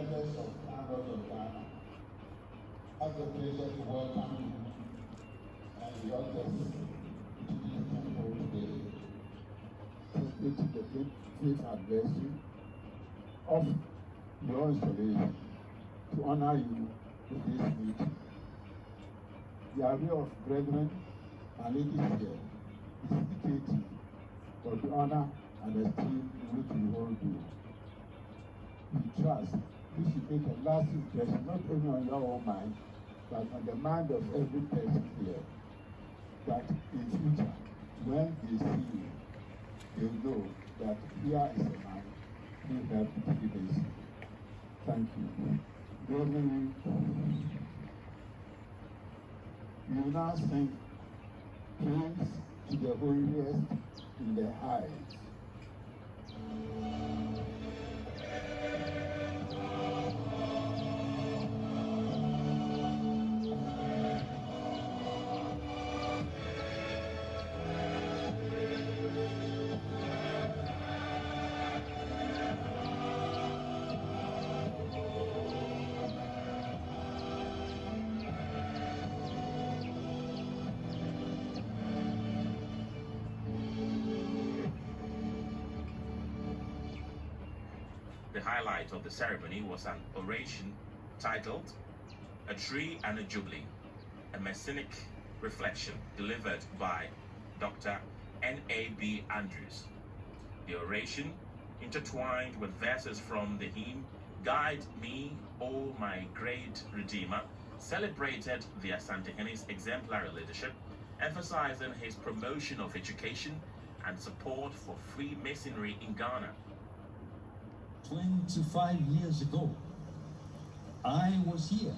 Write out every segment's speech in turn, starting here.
members of Congress of Ghana, I have the pleasure to welcome you and your guests to this temple today. Take me to the fifth anniversary of your installation to honor you with this meeting. The array of brethren and ladies here is indicative of the honor and esteem which we hold you. We trust this should make a lasting impression not only on your own mind, but on the mind of every person here. That in future, when they see you, they know that here is a man who helped Freemasons. Thank you. Brethren, we will now sing praise to the holiest in the heights. The highlight of the ceremony was an oration titled A Tree and a Jubilee, a Messianic reflection delivered by Dr. N.A.B. Andrews. The oration, intertwined with verses from the hymn Guide Me, O My Great Redeemer, celebrated the Asantehene's exemplary leadership, emphasizing his promotion of education and support for Freemasonry in Ghana. 25 years ago, I was here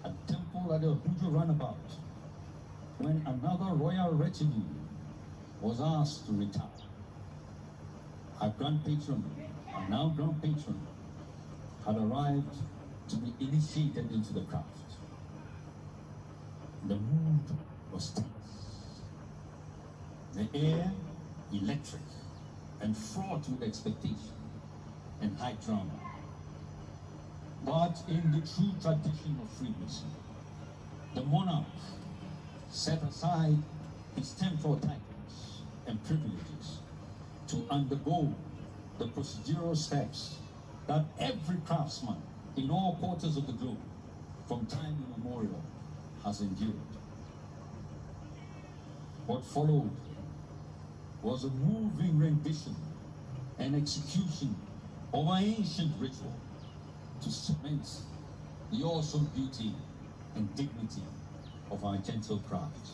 at Temple at the Tutu runabout when another royal retinue was asked to retire. Our grand patron, our now grand patron, had arrived to be initiated into the craft. The mood was tense, the air electric and fraught with expectation and high drama. But in the true tradition of Freemasonry, the monarch set aside his temporal titles and privileges to undergo the procedural steps that every craftsman in all quarters of the globe from time immemorial has endured. What followed was a moving rendition and execution of an ancient ritual to cement the awesome beauty and dignity of our gentle craft.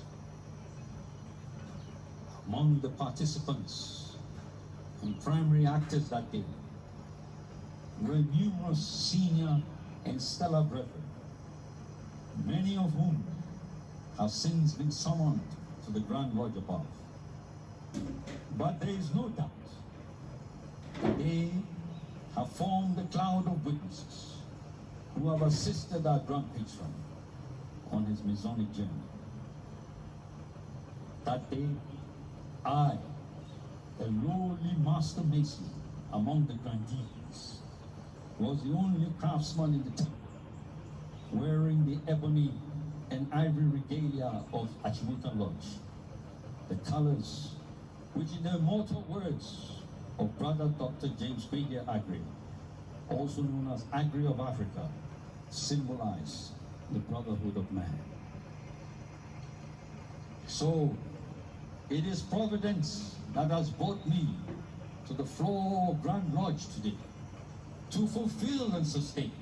Among the participants and primary actors that day were numerous senior and stellar brethren, many of whom have since been summoned to the Grand Lodge above. But there is no doubt that they have formed a cloud of witnesses who have assisted our grand patron on his Masonic journey. That day, I, a lowly master mason among the grandees, was the only craftsman in the temple wearing the ebony and ivory regalia of Achimuta Lodge, the colors which, in the immortal words of Brother Dr. James Quadia Agri, also known as Agri of Africa, symbolize the brotherhood of man. So, it is Providence that has brought me to the floor of Grand Lodge today to fulfill and sustain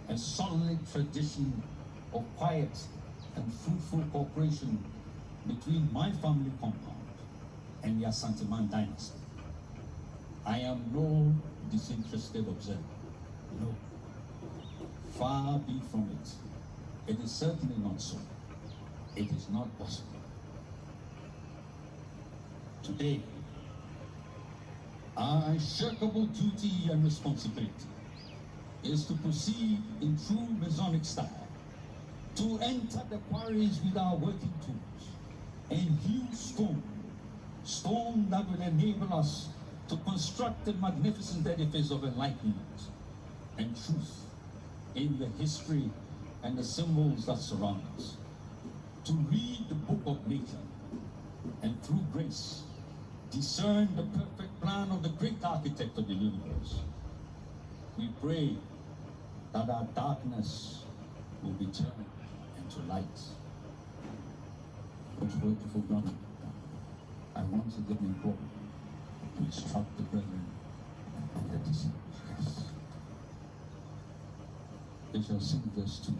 a solid tradition of quiet and fruitful cooperation between my family compound and the Asanteman dynasty. I am no disinterested observer. No. Far be from it. It is certainly not so. It is not possible. Today, our unshakable duty and responsibility is to proceed in true Masonic style, to enter the quarries with our working tools and hew stone that will enable us to construct a magnificent edifice of enlightenment and truth in the history and the symbols that surround us, to read the book of nature, and through grace, discern the perfect plan of the great architect of the universe. We pray that our darkness will be turned into light. Most beautiful brother, I once again implore to instruct the brethren and the disciples. Yes. They shall sing verse 2.